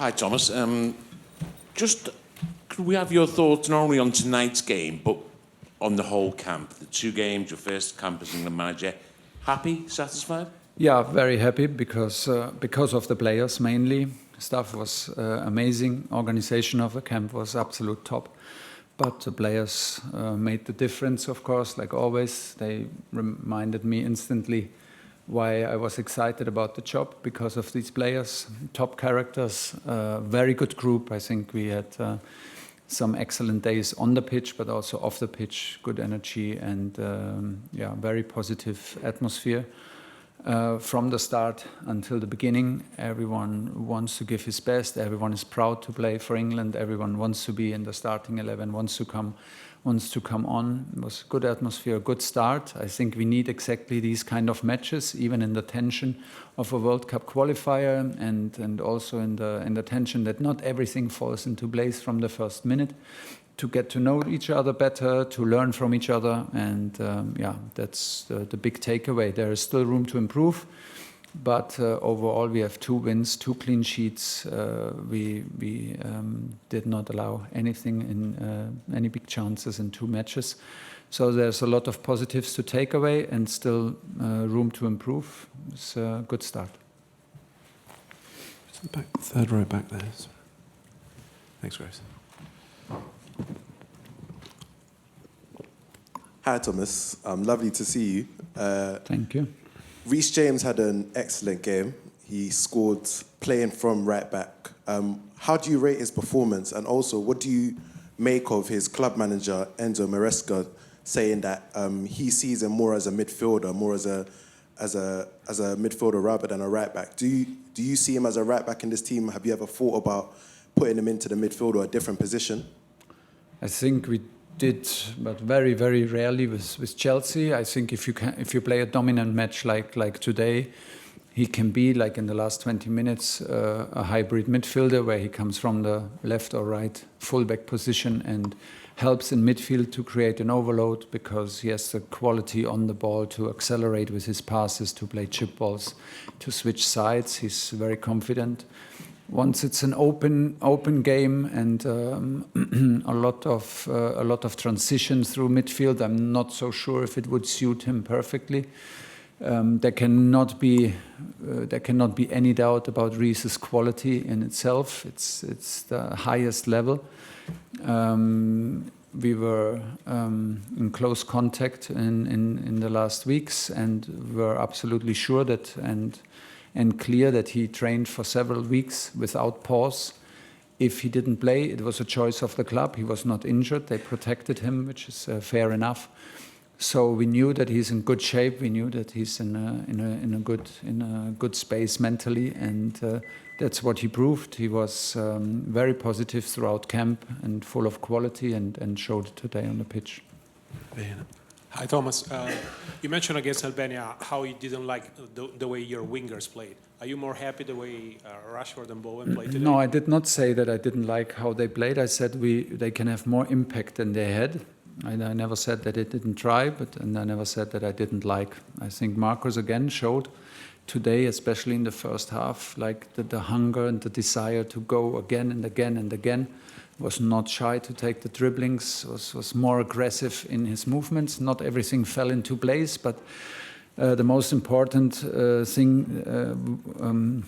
Hi, Thomas. Just could we have your thoughts not only on tonight's game, but on the whole camp? The 2 games, your first camp as England manager. Happy, satisfied? Yeah, very happy because of the players mainly. Staff was amazing. Organization of the camp was absolute top. But the players made the difference, of course, like always. They reminded me instantly why I was excited about the job, because of these players, top characters, very good group. I think we had some excellent days on the pitch, but also off the pitch, good energy and yeah, very positive atmosphere. From the start until the beginning, everyone wants to give his best. Everyone is proud to play for England. Everyone wants to be in the starting 11, wants to come on. It was a good atmosphere, a good start. I think we need exactly these kind of matches, even in the tension of a World Cup qualifier, and also in the tension that not everything falls into place from the first minute. To get to know each other better, to learn from each other, and yeah, that's the big takeaway. There is still room to improve, but overall we have 2 wins, 2 clean sheets. We did not allow anything in any big chances in 2 matches. So there's a lot of positives to take away and still room to improve. It's a good start. Back, 3rd row back there. Thanks, Grace. Hi, Thomas. Lovely to see you. Thank you. Reece James had an excellent game. He scored playing from right back. How do you rate his performance? And also, what do you make of his club manager, Enzo Maresca, saying that he sees him more as a midfielder, more as a midfielder rather than a right back? Do you see him as a right back in this team? Have you ever thought about putting him into the midfield or a different position? I think we did, but very, very rarely with Chelsea. I think if you play a dominant match like today, he can be, like in the last 20 minutes, a hybrid midfielder where he comes from the left or right fullback position and helps in midfield to create an overload, because he has the quality on the ball to accelerate with his passes, to play chip balls, to switch sides. He's very confident. Once it's an open game and a lot of transition through midfield, I'm not so sure if it would suit him perfectly. There cannot be any doubt about Reece's quality in itself. It's the highest level. We were in close contact in the last weeks, and were absolutely sure that and clear that he trained for several weeks without pause. If he didn't play, it was a choice of the club. He was not injured. They protected him, which is fair enough. So we knew that he's in good shape. We knew that he's in a good space mentally, and that's what he proved. He was very positive throughout camp and full of quality, and showed it today on the pitch. Hi, Thomas. You mentioned against Albania how you didn't like the way your wingers played. Are you more happy the way Rashford and Bowen played today? No, I did not say that I didn't like how they played. I said they can have more impact than they had. I never said that they didn't try, and I never said that I didn't like. I think Marcus again showed today, especially in the first half, like the hunger and the desire to go again and again and again. Was not shy to take the dribblings, was more aggressive in his movements. Not everything fell into place, but the most important thing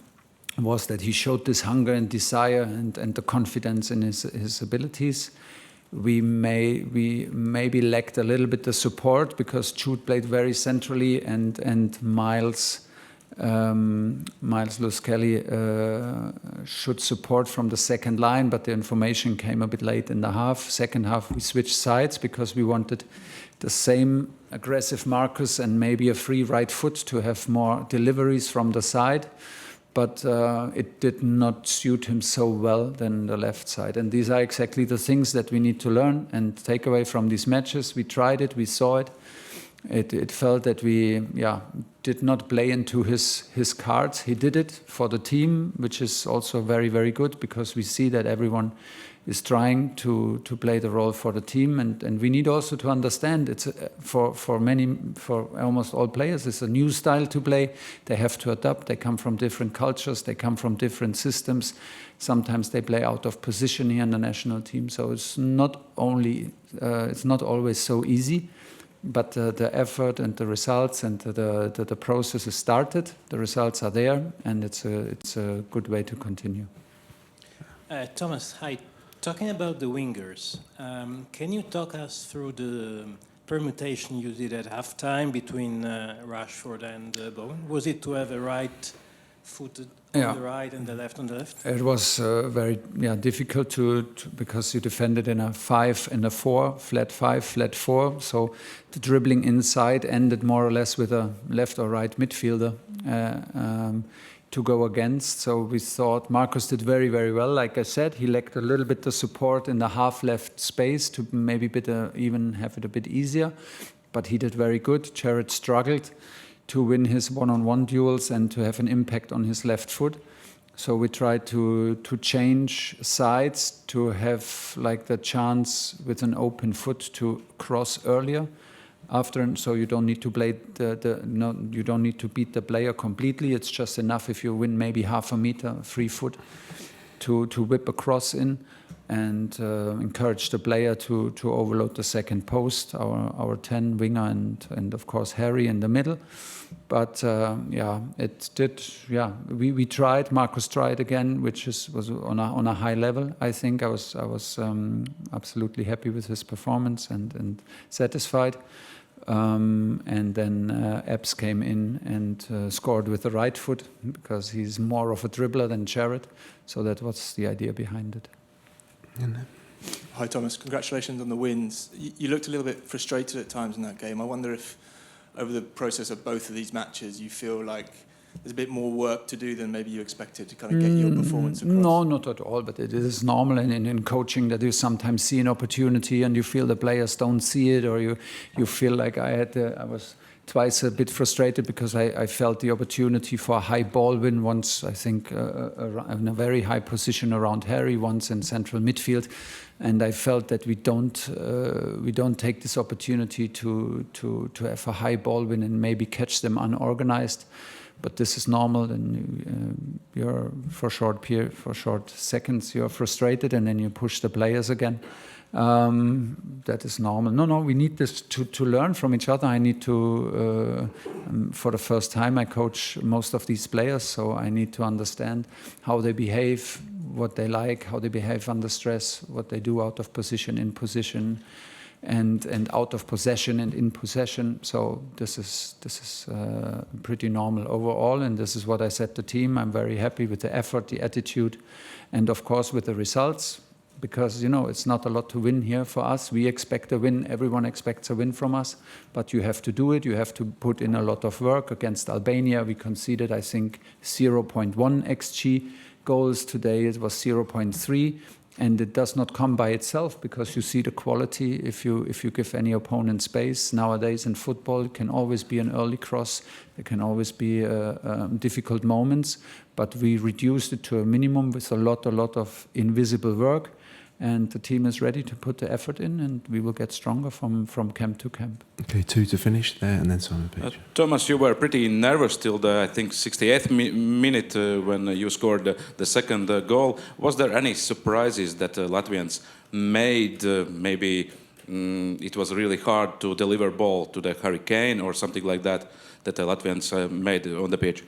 was that he showed this hunger and desire and the confidence in his abilities. We maybe lacked a little bit the support, because Jude played very centrally, and Miles Lewis-Kelly should support from the second line, but the information came a bit late in the half. Second half, we switched sides because we wanted the same aggressive Marcus and maybe a free right foot to have more deliveries from the side. But it did not suit him so well than the left side. And these are exactly the things that we need to learn and take away from these matches. We tried it, we saw it. it felt that we did not play into his cards. He did it for the team, which is also very, very good, because we see that everyone is trying to play the role for the team, and we need also to understand it's for almost all players, it's a new style to play. They have to adapt. They come from different cultures. They come from different systems. Sometimes they play out of position here in the national team. So it's not always so easy. But the effort and the results and the process is started. The results are there, and it's a good way to continue. Thomas, hi. Talking about the wingers, can you talk us through the permutation you did at halftime between Rashford and Bowen? Was it to have a right footed on the right and the left on the left? It was very difficult to because you defended in a 5 and a 4, flat 5, flat 4. So the dribbling inside ended more or less with a left or right midfielder to go against. So we thought Marcus did very, very well. Like I said, he lacked a little bit the support in the half left space to maybe even have it a bit easier. But he did very good. Jared struggled to win his one-on-one duels and to have an impact on his left foot. So we tried to change sides to have like the chance with an open foot to cross earlier. So you don't need to play you don't need to beat the player completely. It's just enough if you win maybe half a meter, free foot, to whip a cross in and encourage the player to overload the second post. Our 10 winger and of course Harry in the middle. But it did. Yeah, we tried. Marcus tried again, which was on a high level. I think I was absolutely happy with his performance and satisfied. And then Epps came in and scored with the right foot because he's more of a dribbler than Jared. So that was the idea behind it. Hi Thomas, congratulations on the wins. You looked a little bit frustrated at times in that game. I wonder if over the process of both of these matches you feel like there's a bit more work to do than maybe you expected to kind of get your performance across? No, not at all, but it is normal in coaching that you sometimes see an opportunity and you feel the players don't see it, or you feel like I was twice a bit frustrated because I felt the opportunity for a high ball win once, I think, in a very high position around Harry, once in central midfield, and I felt that we don't take this opportunity to have a high ball win and maybe catch them unorganized. But this is normal, and you're for short seconds you're frustrated, and then you push the players again. That is normal. No, we need this to learn from each other. I need to, for the first time, I coach most of these players, so I need to understand how they behave, what they like, how they behave under stress, what they do out of position, in position, and out of possession and in possession. So this is pretty normal overall, and this is what I said to the team. I'm very happy with the effort, the attitude, and of course with the results, because it's not a lot to win here for us. We expect a win. Everyone expects a win from us, but you have to do it. You have to put in a lot of work. Against Albania, we conceded, I think, 0.1 xG goals. Today it was 0.3. And it does not come by itself, because you see the quality if you give any opponent space. Nowadays in football, it can always be an early cross. There can always be difficult moments. But we reduced it to a minimum with a lot of invisible work. And the team is ready to put the effort in, and we will get stronger from camp to camp. Okay, 2 to finish there, and then Simon Page. Thomas, you were pretty nervous till the, I think, 68th minute when you scored the second goal. Was there any surprises that Latvians made? Maybe it was really hard to deliver ball to the Hurricane or something like that the Latvians made on the pitch?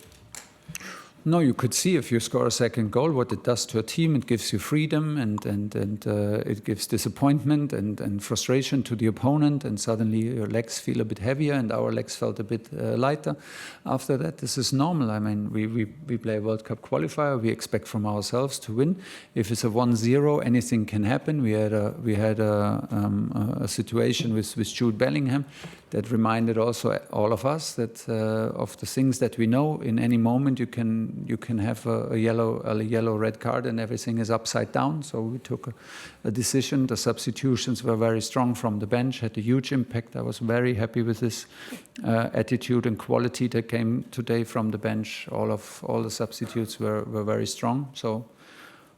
No, you could see if you score a second goal what it does to a team. It gives you freedom and it gives disappointment and frustration to the opponent, and suddenly your legs feel a bit heavier, and our legs felt a bit lighter after that. This is normal. I mean, we play a World Cup qualifier. We expect from ourselves to win. If it's a 1-0, anything can happen. We had a situation with Jude Bellingham. that reminded also all of us that of the things that we know. In any moment, you can have a yellow red card, and everything is upside down. So we took a decision. The substitutions were very strong from the bench, had a huge impact. I was very happy with this attitude and quality that came today from the bench. All the substitutes were very strong. So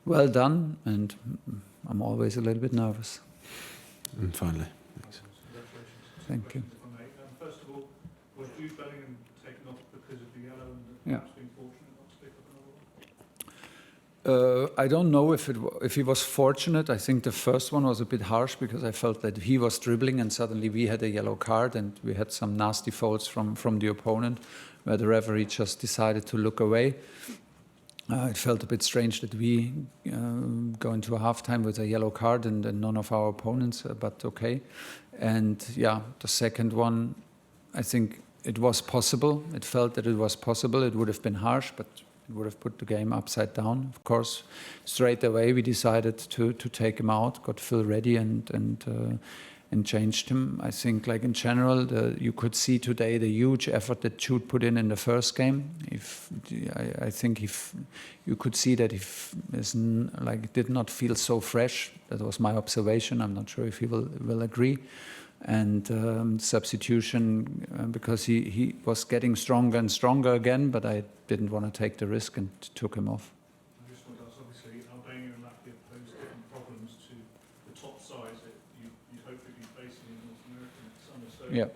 well done, and I'm always a little bit nervous. And finally. Thank you. First of all, was Jude Bellingham taken off because of the yellow and Yeah. perhaps being fortunate not to pick up another one? I don't know if he was fortunate. I think the first one was a bit harsh because I felt that he was dribbling and suddenly we had a yellow card and we had some nasty faults from the opponent where the referee just decided to look away. It felt a bit strange that we go into a halftime with a yellow card and none of our opponents, but okay. And yeah, the second one, I think it was possible. It felt that it was possible. It would have been harsh, but it would have put the game upside down. Of course, straight away we decided to take him out, got Phil ready and changed him. I think, like in general, you could see today the huge effort that Jude put in the first game. I think you could see that he did not feel so fresh. That was my observation. I'm not sure if he will agree. And substitution because he was getting stronger and stronger again, but I didn't want to take the risk and took him off. I just want to ask, obviously, Albania and Latvia pose different problems to the top sides that you'd hopefully be facing in North America next summer. So Yeah.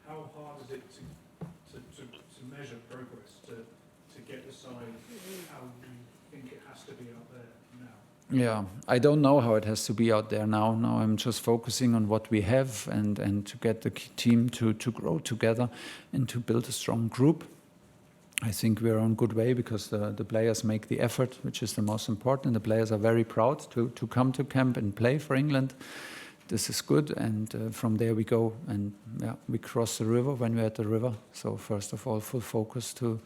how hard is it to measure progress, to get the side how you think it has to be out there now? Yeah, I don't know how it has to be out there now. Now I'm just focusing on what we have and to get the team to grow together and to build a strong group. I think we're on good way because the players make the effort, which is the most important. The players are very proud to come to camp and play for England. This is good, and from there we go. And yeah, we cross the river when we're at the river. So first of all, full focus to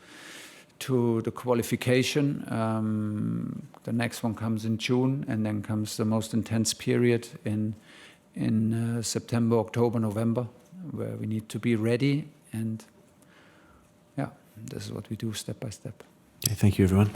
the qualification. The next one comes in June, and then comes the most intense period in September, October, November, where we need to be ready. And yeah, this is what we do step by step. Okay, thank you, everyone.